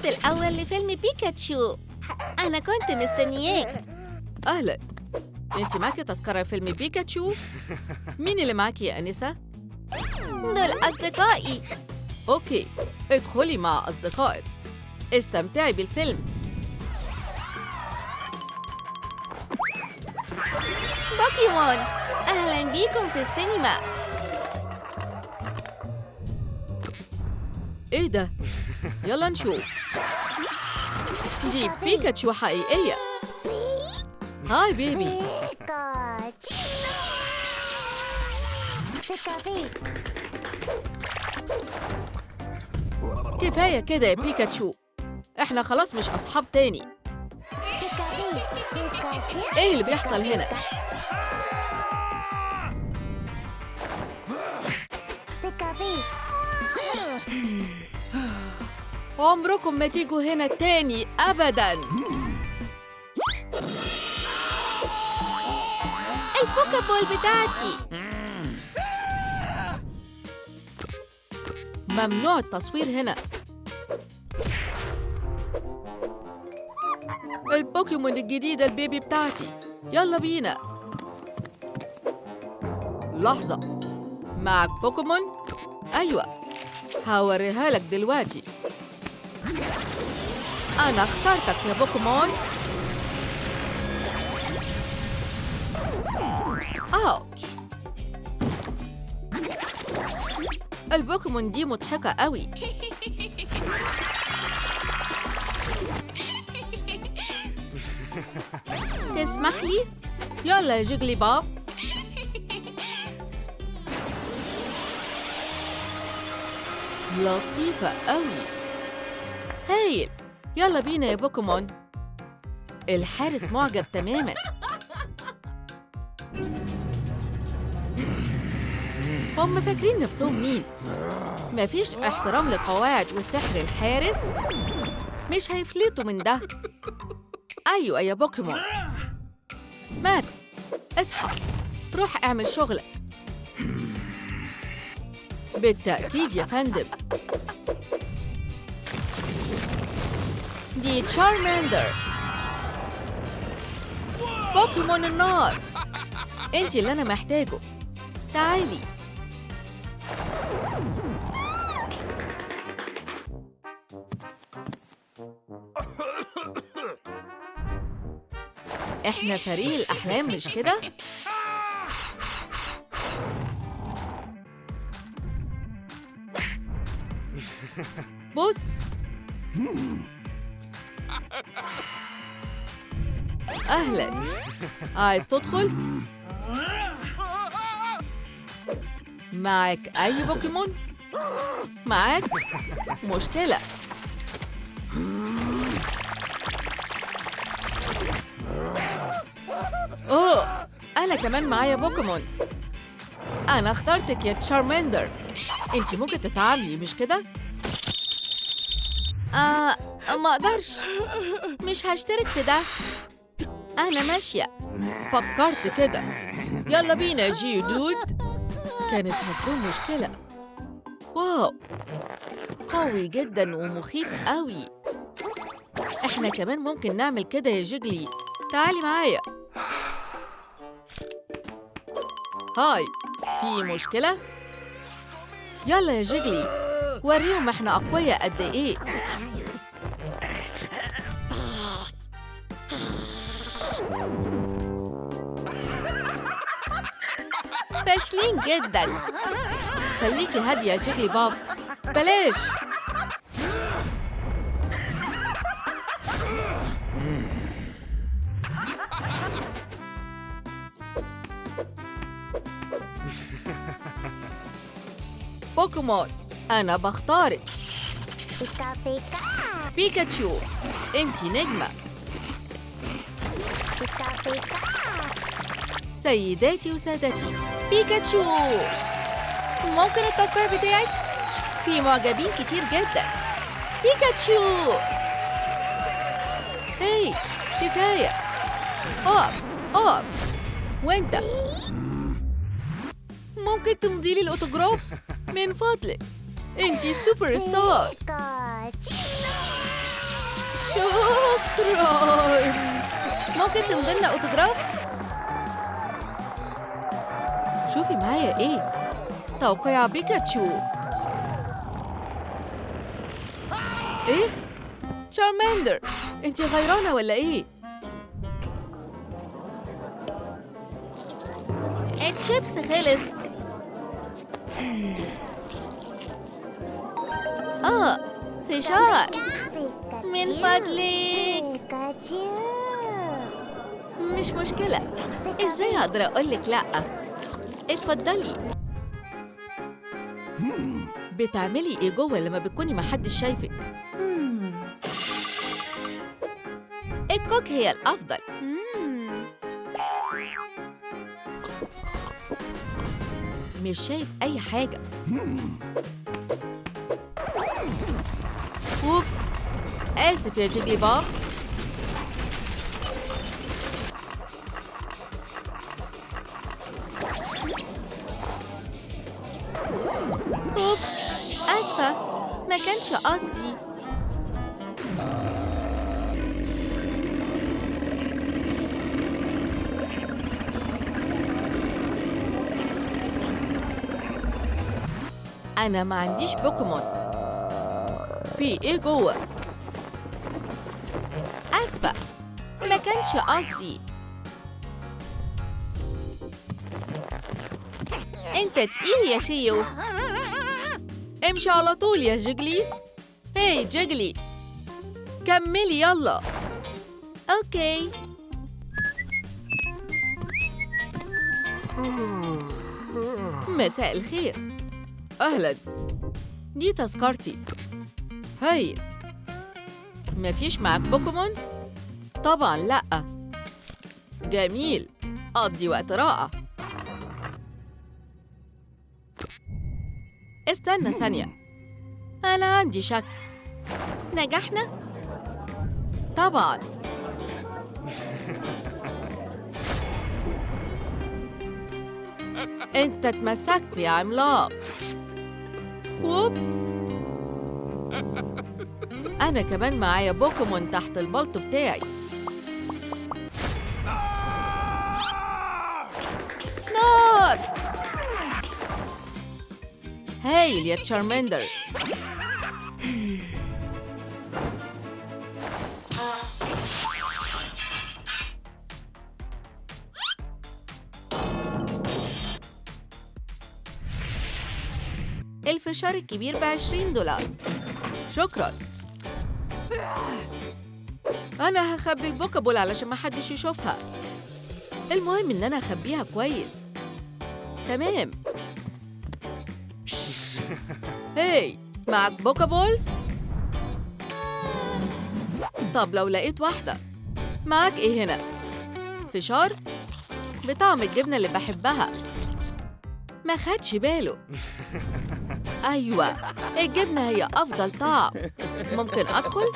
العرض الأول لفيلم بيكاتشو. أنا كنت مستنياك. أهلا، أنت معك تذكرة فيلم بيكاتشو؟ مين اللي معك يا أنسة؟ دول أصدقائي. أوكي، ادخلي مع أصدقائك، استمتعي بالفيلم. بوكيمون، أهلاً بيكم في السينما. إيه ده؟ يلا نشوف. دي بيكاتشو حقيقية. هاي بيبي. كفاية كده يا بيكاتشو، إحنا خلاص مش أصحاب تاني. إيه اللي بيحصل هنا؟ عمركم ما تيجوا هنا تاني أبداً. البوكابول بتاعتي. ممنوع التصوير هنا. البوكيمون الجديدة البيبي بتاعتي، يلا بينا. لحظة، معك بوكيمون؟ أيوة، هوريها لك دلوقتي. أنا اخترتك يا بوكيمون. أوتش، البوكيمون دي مضحكة قوي. تسمح لي؟ يلا يا جيجلي باب. لطيفة قوي. هايل، يلا بينا يا بوكيمون. الحارس معجب تماماً. هم فاكرين نفسهم مين؟ مفيش احترام لقواعد وسحر الحارس. مش هيفلتوا من ده. أيوة يا بوكيمون. ماكس، اصحى، روح اعمل شغلك. بالتأكيد يا فندم. دي تشارماندر، بوكيمون النار. انتي اللي أنا محتاجه، تعالي. احنا فريق الأحلام مش كده؟ بص، أهلاً، عايز تدخل؟ معك أي بوكيمون؟ معك؟ مشكلة. أوه، أنا كمان معايا بوكيمون. أنا اخترتك يا تشارماندر. أنتي ممكن تتعاملي مش كده؟ ما أقدرش، مش هشترك في ده. أنا ماشية. فكرت كده. يلا بينا يا جيودود. كانت هتكون مشكلة. واو، قوي جدا ومخيف قوي. احنا كمان ممكن نعمل كده يا جيجلي. تعالي معايا. هاي، في مشكلة؟ يلا يا جيجلي، وريهم احنا أقوياء قد ايه. فاشلين جدا. خليكي هادية يا جيجلي باف. بلاش. بوكيمون، أنا بختارك. بيكاتشو، أنتي نجمة. سيداتي وسادتي، بيكاتشو. ممكن التوقيع بتاعك؟ في معجبين كتير جدا. بيكاتشو. هاي، كفاية. اقف اقف. وانت ممكن تمضي لي الأوتوغراف من فضلك؟ انتي سوبر ستار. شكراً. ممكن تمضي لنا أوتوغراف؟ شوفي معايا إيه؟ توقيع بيكاتشو. إيه؟ شارماندر، أنتِ غيرانة ولا إيه؟ الشيبس خلص. فشار، من فضلك. مش مشكلة، إزاي أقدر أقولك لأ؟ اتفضلي. بتعملي إيه جوه لما بتكوني محدش شايفك؟ الكوك هي الأفضل. مش شايف أي حاجة. أوبس، آسف يا جيجلي بوب. أوبس، آسفة، ما كانش قصدي. أنا ما عنديش بوكيمون. في إيه جوه؟ آسفة، ما كانش قصدي. أنت تقيل يا سيو. امشي على طول يا جيجلي. هاي جيجلي، كملي يلا. أوكي. مساء الخير. أهلاً، دي تذكرتي. هاي، مفيش معاك بوكيمون؟ طبعاً لأ. جميل، قضي وقت رائع. استنى ثانية، أنا عندي شك. نجحنا؟ طبعاً. أنت اتمسكت يا عملاق. ووبس، أنا كمان معايا بوكيمون تحت البلطو بتاعي. نار! هايل يا تشارماندر. الفشار الكبير ب$20. شكراً. أنا هخبي البوكابول علشان محدش يشوفها. المهم إن أنا أخبيها كويس. تمام. هاي، معك بوكابولز؟ طب لو لقيت واحدة. معك إيه هنا؟ فشار؟ بطعم الجبنة اللي بحبها. ما خدش باله. أيوة، الجبنة هي أفضل طعم. ممكن أدخل؟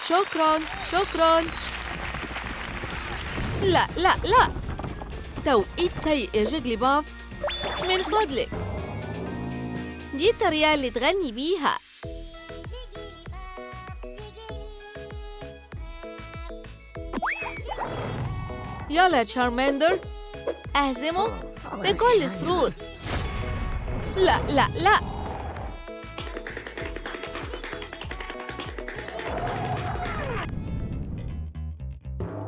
شكراً، شكراً. لا لا لا، توقيت سيء يا جيجلي بوب. من فضلك، دي الطريقة اللي تغني بيها. يلا يا تشارماندر، أهزمه بكل سرور. لا لا لا.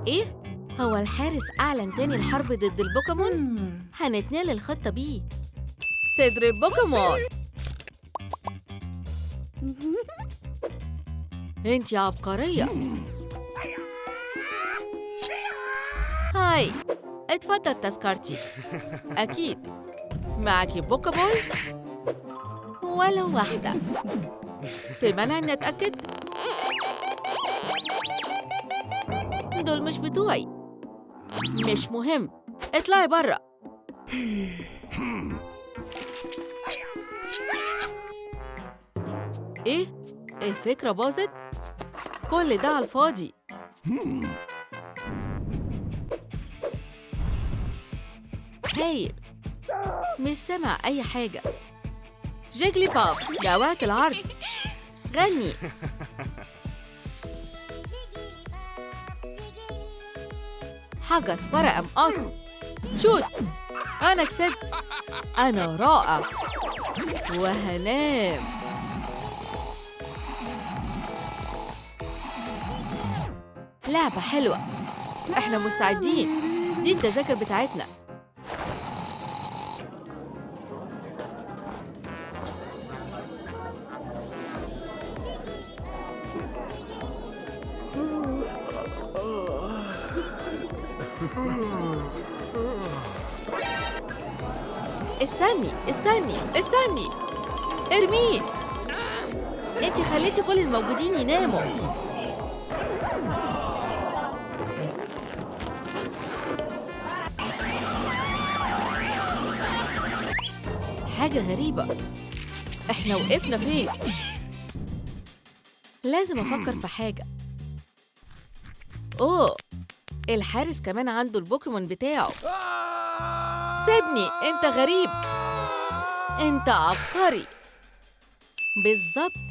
إيه؟ هو الحارس أعلن تاني الحرب ضد البوكيمون؟ هنتنقل الخطة بيه. صدر البوكيمون. انتي عبقرية. هاي، اتفضل تذكرتي. أكيد. معاكي بوكابولز؟ ولو واحدة. تمنع إني أتأكد؟ دول مش بتوعي. مش مهم، اطلعي برا. إيه؟ الفكرة باظت؟ كل ده على الفاضي. هايل، مش سامع أي حاجة. جيجلي باف، ده وقت العرض. غني. حجر، ورقة، مقص. شوت. أنا كسبت. أنا رائع. وهنام. لعبة حلوة. إحنا مستعدين. دي التذاكر بتاعتنا. استني استني استني. ارميه. انت خليتي كل الموجودين يناموا. حاجة غريبة. احنا وقفنا فين؟ لازم افكر في حاجة. اوه، الحارس كمان عنده البوكيمون بتاعه. سيبني، انت غريب. انت عبقري. بالظبط.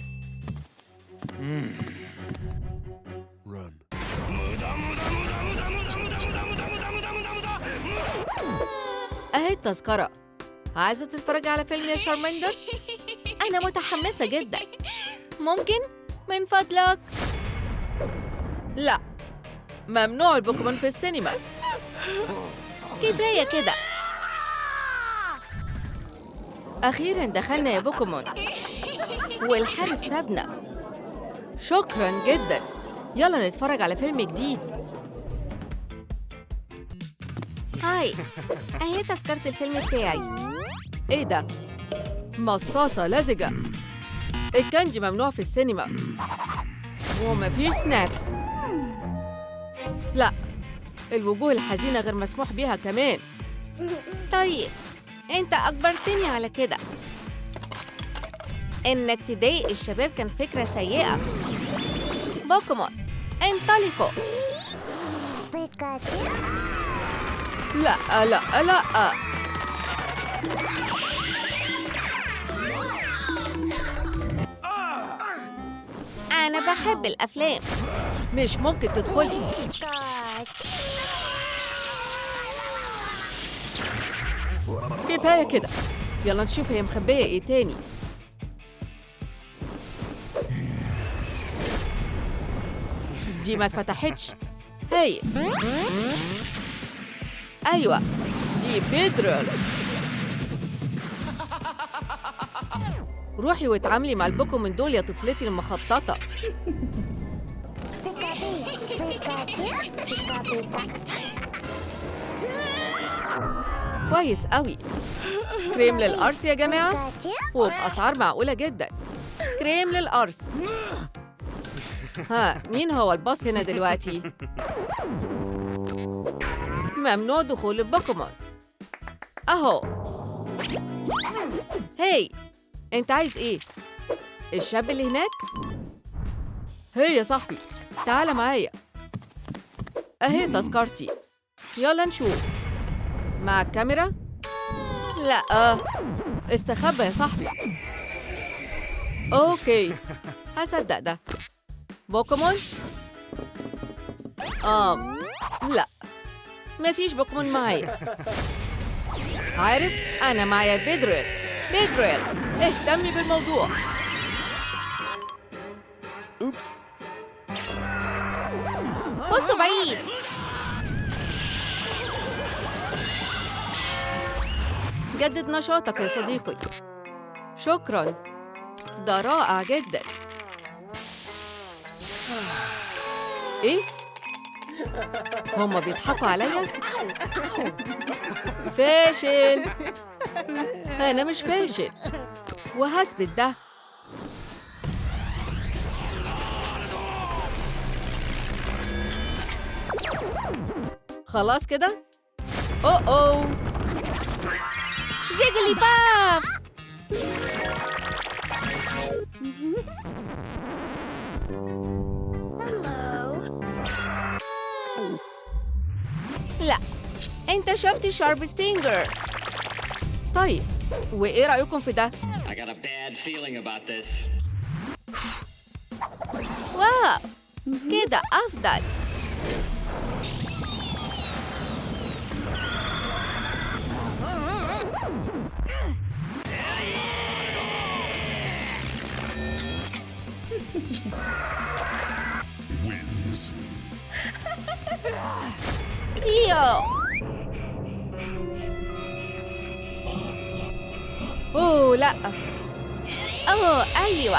اهي التذكرة. عايزة تتفرج على فيلم يا شارمندر؟ أنا متحمسة جدا. ممكن؟ من فضلك؟ لا، ممنوع البوكيمون في السينما. كفاية كده. أخيراً دخلنا يا بوكيمون. والحارس سابنا. شكراً جداً. يلا نتفرج على فيلم جديد. هاي، أهي تذكرة الفيلم بتاعي. إيه ده؟ مصاصة لزجة. الكاندي ممنوع في السينما. ومفيش سناكس. لا، الوجوه الحزينة غير مسموح بيها كمان. طيب، أنت أجبرتني على كده. إنك تضايق الشباب كان فكرة سيئة. بوكيمون، انطلقوا. لا لا لا. أنا بحب الأفلام. مش ممكن تدخلي. كفاية كده. يلا نشوف هي مخبية إيه تاني. دي ما اتفتحتش. هاي. أيوة، دي بيدرل. روحي واتعاملي مع البوكيمون دول يا طفلتي المخططة. كويس قوي. كريم للقرص يا جماعة، وبأسعار معقولة جدا. كريم للقرص. ها، مين هو الباص هنا دلوقتي؟ ممنوع دخول البوكيمون. أهو. هاي، أنت عايز إيه؟ الشاب اللي هناك؟ هي يا صاحبي، تعال معايا. أهي تذكرتي. يلا نشوف. مع الكاميرا؟ لا، استخبى يا صاحبي. أوكي، هصدق ده. بوكيمون؟ لا، مفيش بوكيمون معايا. عارف، أنا معايا بيدرل. بيدرل، اهتمي بالموضوع. أوبس. بصوا بعيد. جدد نشاطك يا صديقي. شكراً، ده رائع جداً. إيه؟ هما بيضحكوا عليا؟ فاشل. أنا مش فاشل، وهثبت ده. خلاص كده؟ أوه، جيجلي باف. اكتشفت شارب ستينجر. طيب وإيه رأيكم في ده؟ I got a bad feeling about this. واو كده أفضل. تيو. أوه لأ. أوه أيوة.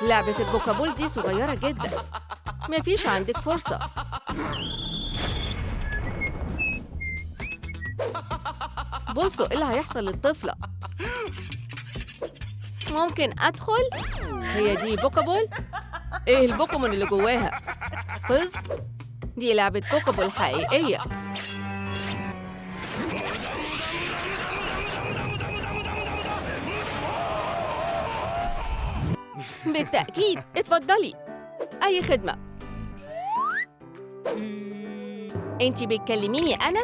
لعبة البوكابول دي صغيرة جدا، مفيش عندك فرصة. بصوا ايه اللي هيحصل للطفلة. ممكن أدخل؟ هي دي بوكابول؟ ايه البوكيمون اللي جواها؟ قز؟ دي لعبة بوكابول حقيقية. بالتأكيد، اتفضلي. أي خدمة. أنتي بتكلميني أنا؟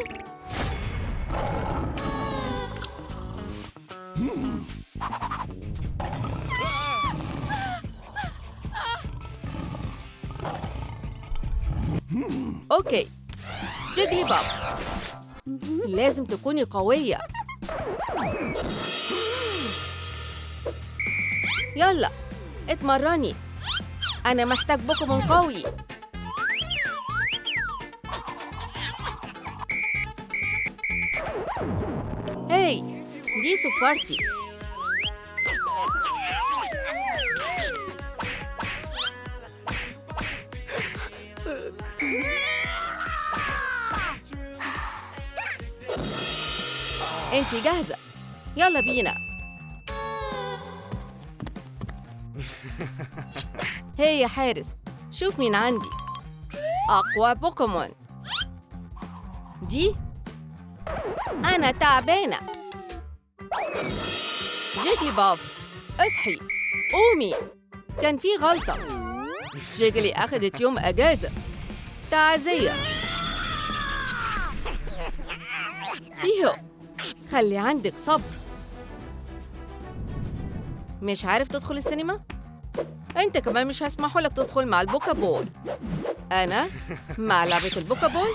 أوكي، جيجلي باب، لازم تكوني قوية. يلا اتمرني، أنا محتاج بوكيمون قوي. هاي دي صفارتي. انتي جاهزة؟ يلا بينا. هي يا حارس، شوف مين عندي. أقوى بوكيمون. دي أنا تعبانة. جيجلي باف، اصحي، قومي، كان في غلطة. جيجلي أخدت يوم أجازة. تعزية. فيهو، خلي عندك صبر. مش عارف تدخل السينما؟ انت كمان مش هسمحوا لك تدخل مع البوكابول. انا مع لعبة البوكابول.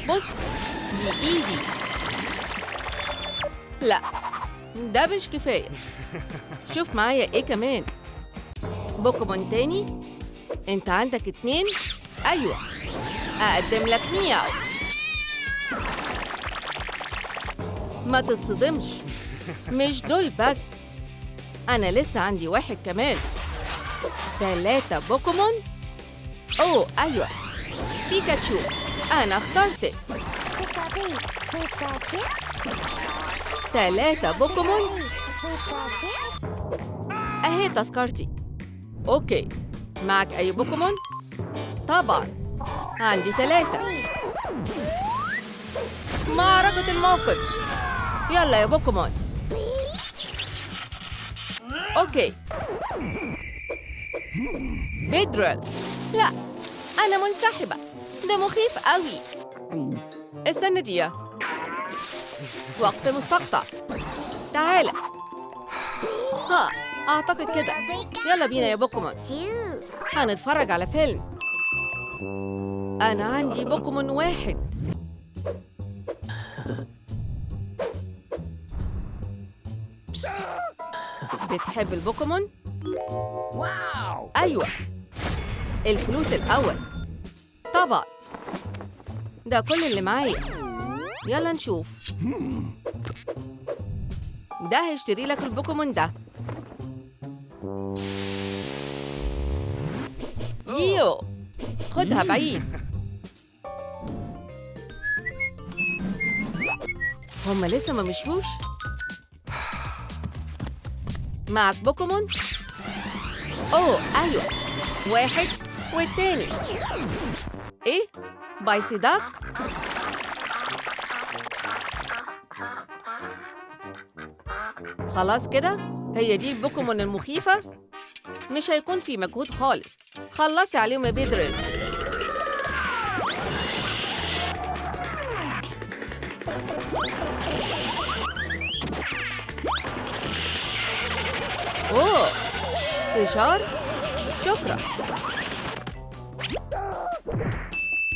بص دي ايدي. لا ده مش كفاية، شوف معايا ايه كمان. بوكيمون تاني. انت عندك 2. ايوه اقدم لك مياو. ما تتصدمش، مش دول بس، انا لسه عندي 1 كمان. 3 بوكيمون. اوه ايوه بيكاتشو، انا اخترتك. 3 بوكيمون. اهي تذكرتي. اوكي، معك اي بوكيمون؟ طبعا عندي 3. معركة الموقف، يلا يا بوكيمون. اوكي بيدرل. لا انا منسحبة، ده مخيف قوي. استنى دقيقة، وقت مستقطع. تعالى. ها اعتقد كده. يلا بينا يا بوكيمون، هنتفرج على فيلم. انا عندي بوكيمون 1. بتحب البوكيمون؟ واو ايوه، الفلوس الاول طبعا، ده كل اللي معايا. يلا نشوف. ده هيشتري لك البوكيمون ده. يو خدها بعيد. هما لسه ما مشيوش. معك بوكيمون؟ اوه ايوه، 1 والتاني. ايه بايسيداك؟ خلاص كده؟ هي دي البوكيمون المخيفة؟ مش هيكون في مجهود خالص. خلصي عليهم يا بيدرل. أوه، فشار؟ شكرا.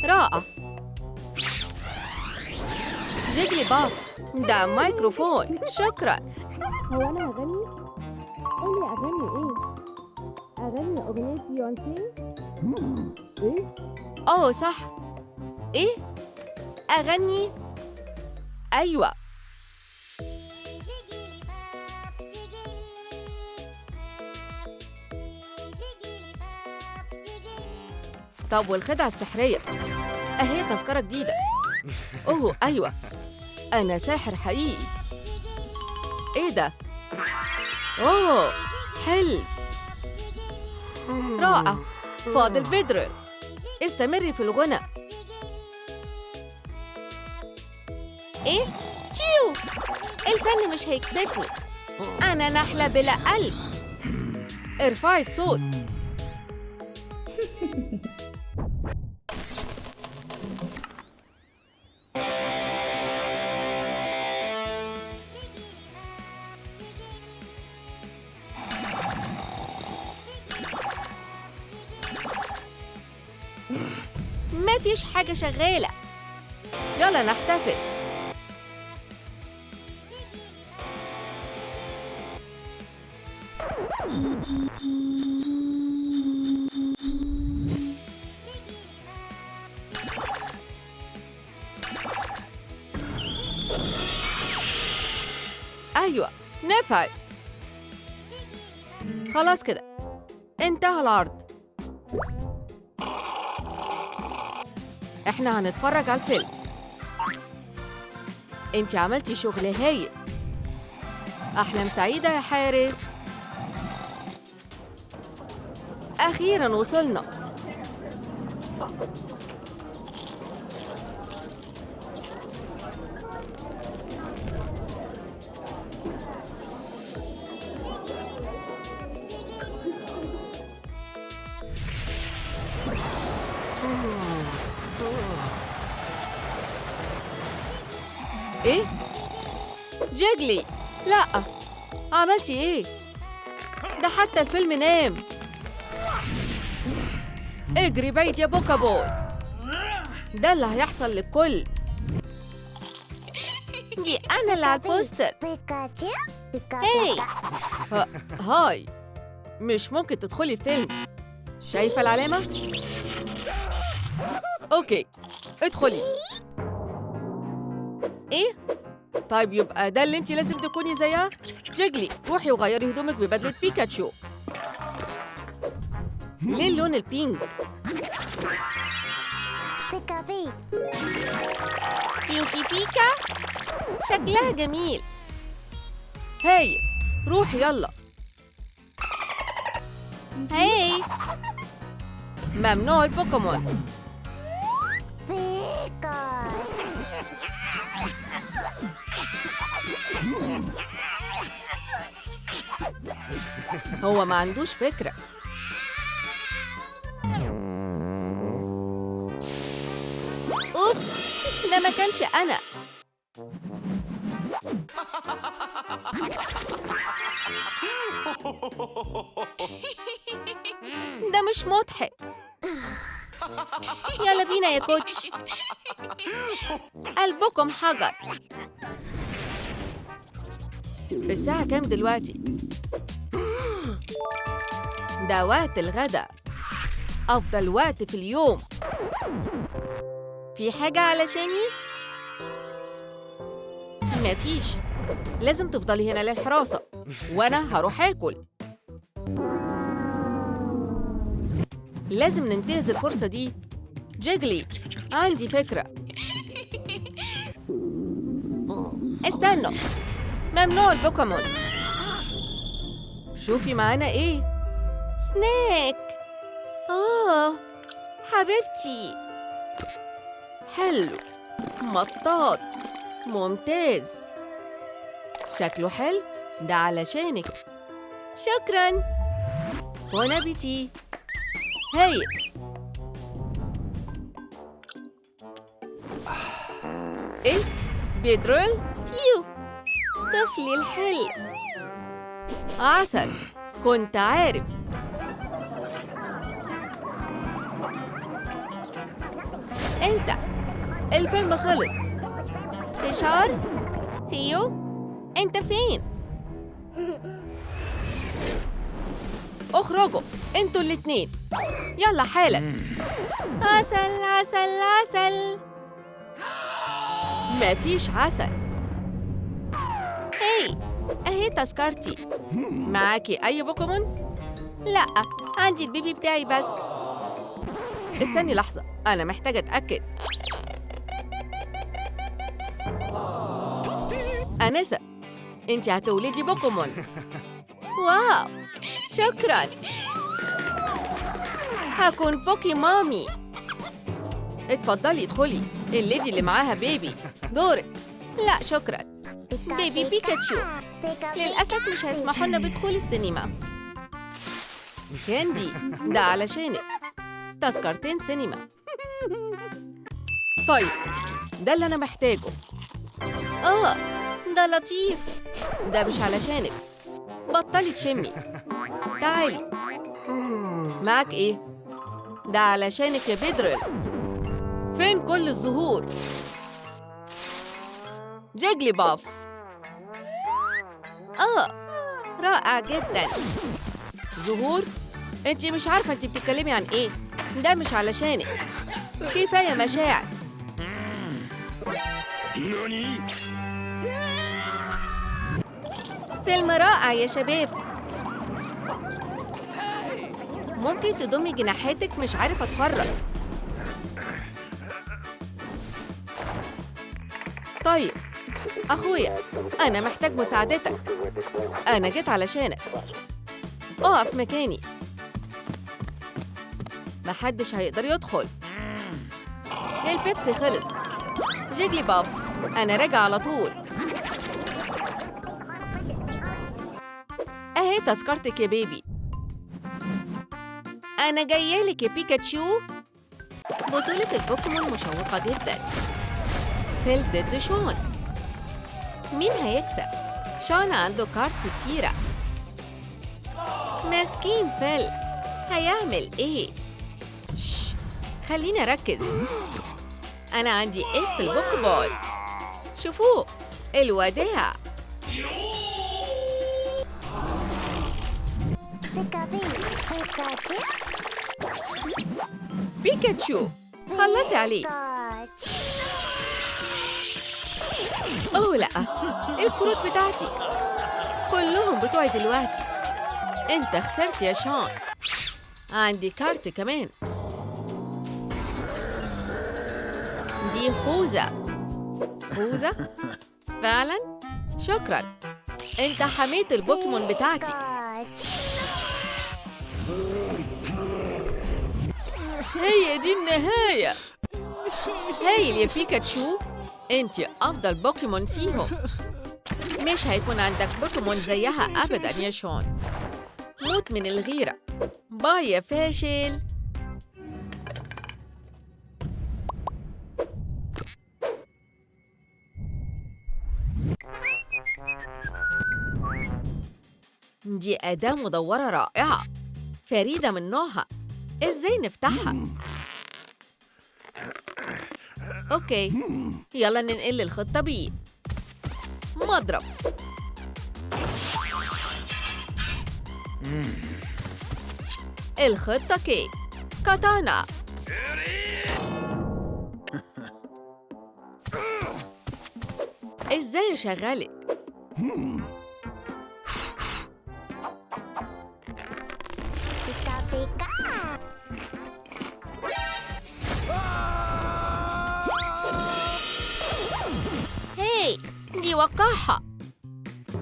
رائع. جيجلي باف، ده مايكروفون. شكرا. هو أنا هغني؟ قولي أغني إيه؟ أغني أغنية بيونسي؟ إيه؟ أوه صح. إيه؟ أغني؟ أيوة. طب والخدعة السحرية؟ أهي تذكرة جديدة. أوه أيوة، أنا ساحر حقيقي. إيه ده؟ أوه حلو. رائع. فاضل بيدرل، استمري في الغنى. إيه؟ تيو، الفن مش هيكسفني. أنا نحلة بلا قلب. ارفعي الصوت. مفيش حاجة شغالة. يلا نحتفل. أيوة، نفعت. خلاص كده انتهى العرض. احنا هنتفرج على الفيلم. انتي عملتي شغل هايل. أحلام سعيدة يا حارس. أخيراً وصلنا. إيه؟ جيجلي، لأ، عملتي إيه؟ ده حتى الفيلم نام. اجري بعيد يا بوكابول، ده اللي هيحصل للكل. دي أنا اللي على البوستر. هاي هاي، مش ممكن تدخلي الفيلم. شايفة العلامة؟ أوكي، ادخلي. إيه؟ طيب يبقى ده اللي انتي لازم تكوني زيها؟ جيجلي، روحي وغيري هدومك ببدلة بيكاتشو. ليه اللون البينك؟ بيكا بي. بينكي بيكا؟ شكلها جميل. هاي، روحي يلا. هاي، ممنوع البوكيمون. بيكا. هو ما عندوش فكرة. أوبس، ده ما كانش أنا. ده مش مضحك. يلا بينا يا كوتش. قلبكم حجر. الساعة كام دلوقتي؟ ده وقت الغداء، أفضل وقت في اليوم. في حاجة علشاني؟ مفيش. لازم تفضلي هنا للحراسة، وأنا هروح آكل. لازم ننتهز الفرصة دي. جيجلي، عندي فكرة. استنوا، ممنوع البوكيمون. شوفي معانا إيه؟ سناك. حبيبتي. حلو، مطاط، ممتاز. شكله حلو. ده علشانك. شكراً. بون أبيتي. هاي. إيه؟ بيدرول؟ بيو. طفلي الحلو. عسل. كنت عارف. أنت. الفيلم خلص. فشار؟ تيو؟ أنت فين؟ اخرجوا انتوا الاتنين. يلا حالا. عسل عسل عسل. مفيش عسل. هاي، اهي تذكرتي. معاكي اي بوكيمون؟ لا، عندي البيبي بتاعي بس. استني لحظة، انا محتاجة اتأكد. أنسة، انتي هتولدي بوكيمون. واو، شكراً. هكون بوكي مامي. اتفضلي ادخلي، الليدي اللي معاها بيبي. دورك. لا شكراً. بيبي بيكاتشو. للأسف مش هيسمحوا لنا بدخول السينما. كاندي، ده علشانك. تذكرتين سينما. طيب، ده اللي أنا محتاجه. ده لطيف. ده مش علشانك. بطلي تشمي. تعالي. معاك ايه؟ ده علشانك يا بيدرل. فين كل الزهور؟ جيجلي باف. رائع جدا. زهور؟ انتي مش عارفة انتي بتتكلمي عن ايه. ده مش علشانك. كفاية مشاعر. فيلم رائع يا شباب. ممكن تضمي جناحاتك؟ مش عارفة اتفرج. طيب أخويا، أنا محتاج مساعدتك. أنا جيت علشانك. أقف مكاني. محدش هيقدر يدخل. البيبسي خلص. جيجلي باف، أنا راجع على طول. أهي تذكرتك يا بيبي. أنا جايالك يا بيكاتشو. بطولة البوكيمون مشوقة جدا. فيل ضد شون. مين هيكسب؟ شون عنده كاردز كتيرة. مسكين فيل، هيعمل إيه؟ خليني أركز. أنا عندي إيس في البوكيبول. شوفوه، الوداع. بيكاتشو، خلصي عليه. أوه لأ، الكروت بتاعتي كلهم بتوعي دلوقتي. أنت خسرت يا شون. عندي كارت كمان. دي خوذة. خوذة؟ فعلاً؟ شكراً. أنت حميت البوكيمون بتاعتي. هي دي النهاية. هايل يا بيكاتشو، أنت أفضل بوكيمون فيهم. مش هيكون عندك بوكيمون زيها أبداً يا شون. موت من الغيرة. باي يا فاشل. دي أداة مدورة رائعة، فريدة من نوعها. إزاي نفتحها؟ أوكي، يلا ننقل للخطة بي. مضرب. الخطة كي. كاتانا. إزاي أشغلك؟ هاي، دي وقاحة.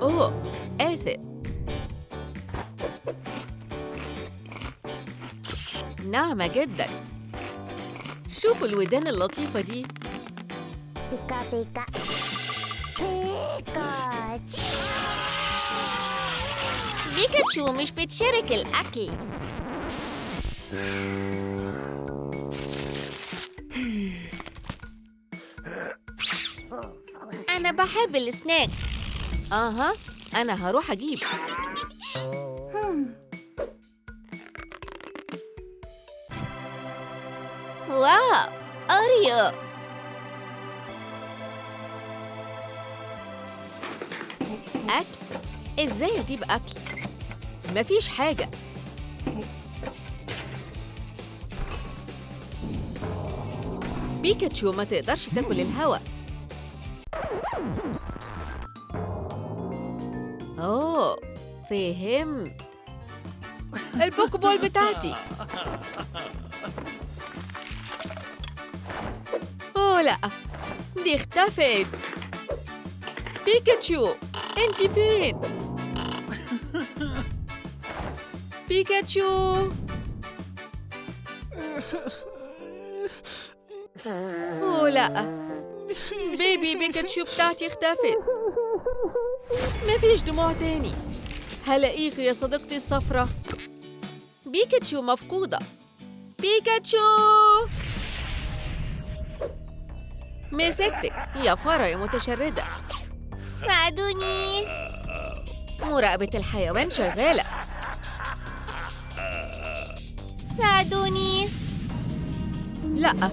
أوه، آسف. ناعمة جداً. شوفوا الودان اللطيفة دي. بيكا بيكا بيكاتشو. بيكاتشو مش بتشارك الأكل. أنا بحب السناك. أها، أنا هروح أجيب. واو، أوريو. أكل؟ إزاي أجيب أكل؟ مفيش حاجة. بيكاتشو ما تقدرش تاكل الهواء. أوه، فهمت. البوكبول بتاعتي. أوه لأ، دي اختفت. بيكاتشو، أنتِ فين؟ بيكاتشو. أوه لأ، بيبي بيكاتشو بتاعتي اختفت. مفيش دموع تاني. هلاقيك يا صديقتي الصفرة. بيكاتشو مفقودة. بيكاتشو، مسكتك يا فرة يا متشردة. ساعدوني. مراقبة الحيوان شغالة. ساعدوني. لأ،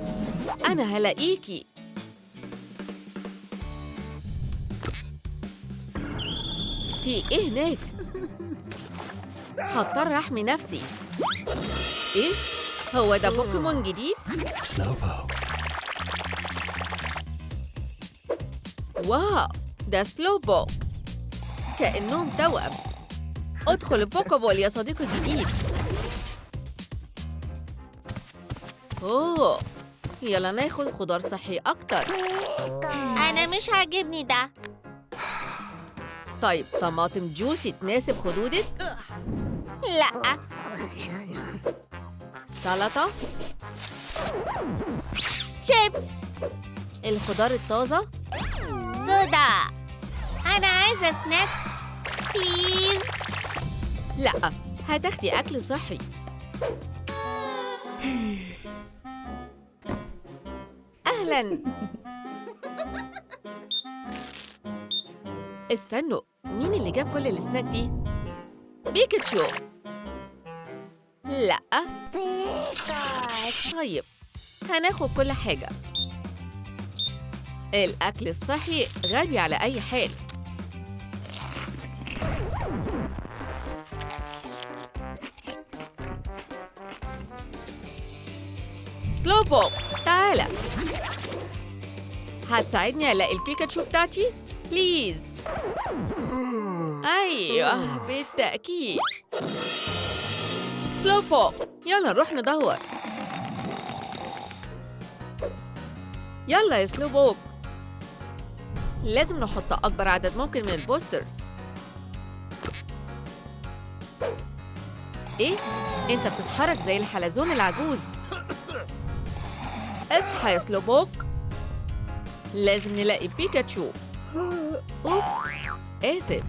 أنا هلاقيكي. في إيه هناك؟ هضطر أحمي نفسي. إيه؟ هو ده بوكيمون جديد؟ واو، ده سلوبو. كأنهم توأم. ادخل البوكابول يا صديقي الجديد. أوه، يلا ناخد خضار صحي أكتر. أنا مش عاجبني ده. طيب طماطم جوسي تناسب خدودك؟ لأ. سلطة؟ شيبس. الخضار الطازة؟ سودا. أنا عايزة سناكس بليز. لأ، هتاخدي أكل صحي. أهلاً. استنوا، مين اللي جاب كل السناك دي؟ بيكاتشو. لأ. طيب، هناخد كل حاجة. الأكل الصحي غالي على أي حال. سلوبو، تعالى. هتساعدني ألاقي البيكاتشو بتاعتي؟ بليز. أيوه، بالتأكيد. سلوبو، يلا نروح ندور. يلا يا سلوبوك. لازم نحط أكبر عدد ممكن من البوسترز. إيه؟ أنت بتتحرك زي الحلزون العجوز. اصحى يا سلوبوك. لازم نلاقي بيكاتشو. أوبس، آسف.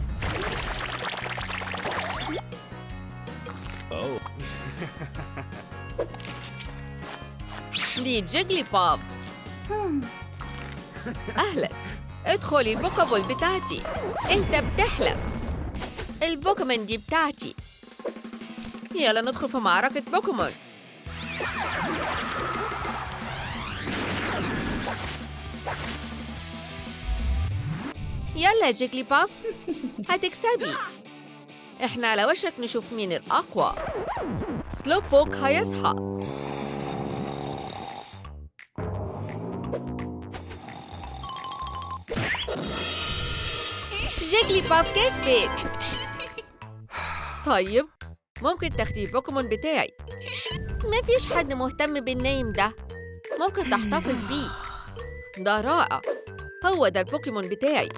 دي جيجلي بوب. أهلا، ادخلي البوكابول بتاعتي. أنت بتحلم. البوكيمون دي بتاعتي. يلا ندخل في معركة بوكيمون. يلا يا جيجلي بوب، هتكسبي. احنا على وشك نشوف مين الأقوى. سلوبوك هيصحى. جيجلي بوب كسبت. طيب، ممكن تاخدي البوكيمون بتاعي. مفيش حد مهتم بالنايم ده. ممكن تحتفظ بيه. ده رائع. هو ده البوكيمون بتاعي.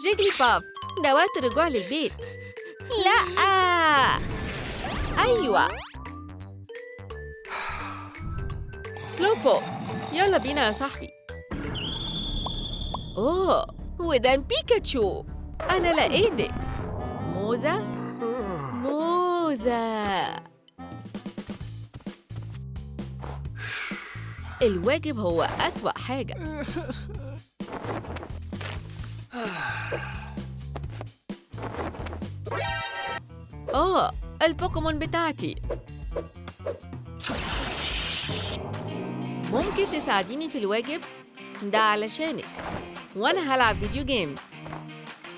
جيجلي بوب، ده وقت الرجوع للبيت. لأ. أيوة. سلوبو، يلا بينا يا صاحبي. أوه، وده بيكاتشو. أنا لقيتك. موزة؟ جاهزة. الواجب هو أسوأ حاجة. البوكيمون بتاعتي. ممكن تساعديني في الواجب؟ ده علشانك، وأنا هلعب فيديو جيمز.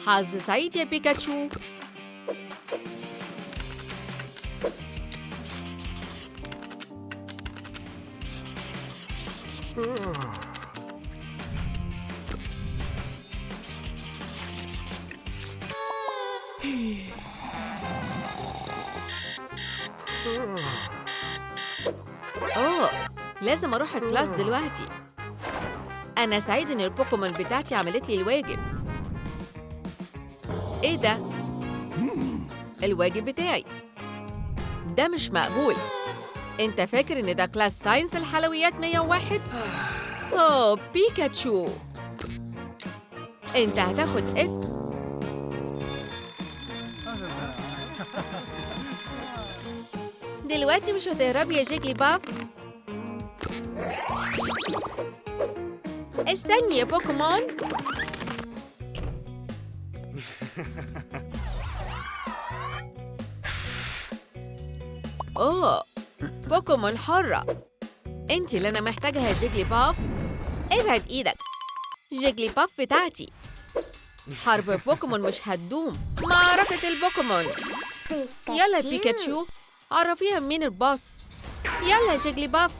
حظ سعيد يا بيكاتشو. لازم أروح الكلاس دلوقتي. أنا سعيد إن البوكيمون بتاعتي عملت لي الواجب. إيه ده؟ الواجب بتاعي ده مش مقبول. أنت فاكر إن ده كلاس ساينس الحلويات 101؟ بيكاتشو، أنت هتاخد F. دلوقتي مش هتهربي يا جيجلي باف. استني يا بوكيمون. بوكيمون حرة. انتي اللي انا محتاجها يا جيجلي باف. ابعد ايدك. جيجلي باف بتاعتي. حرب البوكيمون مش هتدوم. معركة البوكيمون. يلا يا بيكاتشو، عرفيها مين الباص. يلا يا جيجلي باف.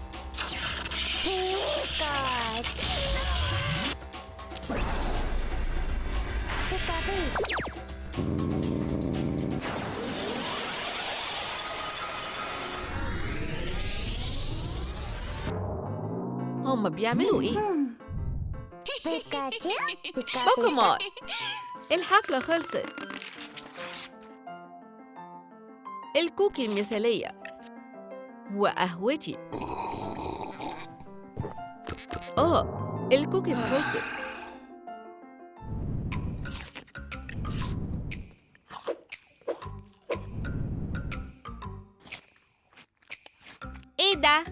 هم بيعملوا ايه؟ بوكيمون، الحفلة خلصت. الكوكي المثالية وقهوتي. الكوكيز خلصت. ايه ده؟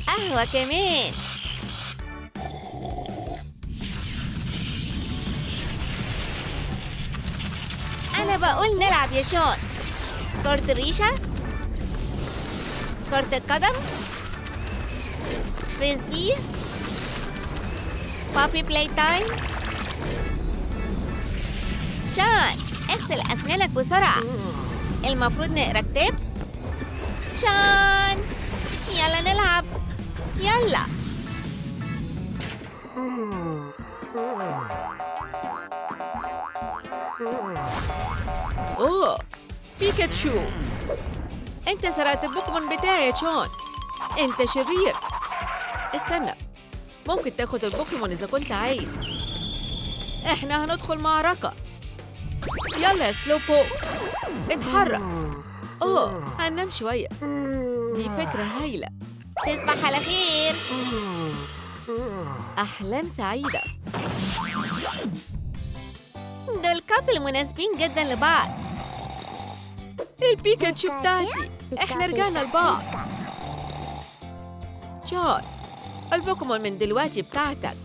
قهوة كمان. أنا بقول نلعب يا شون. كرة الريشة، كرة القدم، فريسبي، بابي بلاي تايم. شون، اغسل أسنانك بسرعة. المفروض نقرا كتاب. شون، يلا نلعب. يلا. بيكاتشو، انت سرقت البوكيمون بتاعي يا شون. انت شرير. استنى، ممكن تاخد البوكيمون اذا كنت عايز. احنا هندخل معركة. يلا يا سلوبو، اتحرك. هننام شوية. دي فكرة هايلة. تصبح على خير. أحلام سعيدة. دول كابل مناسبين جدا لبعض. البيكاتشو بتاعتي. احنا رجعنا لبعض. جون، البوكيمون من دلوقتي بتاعتك.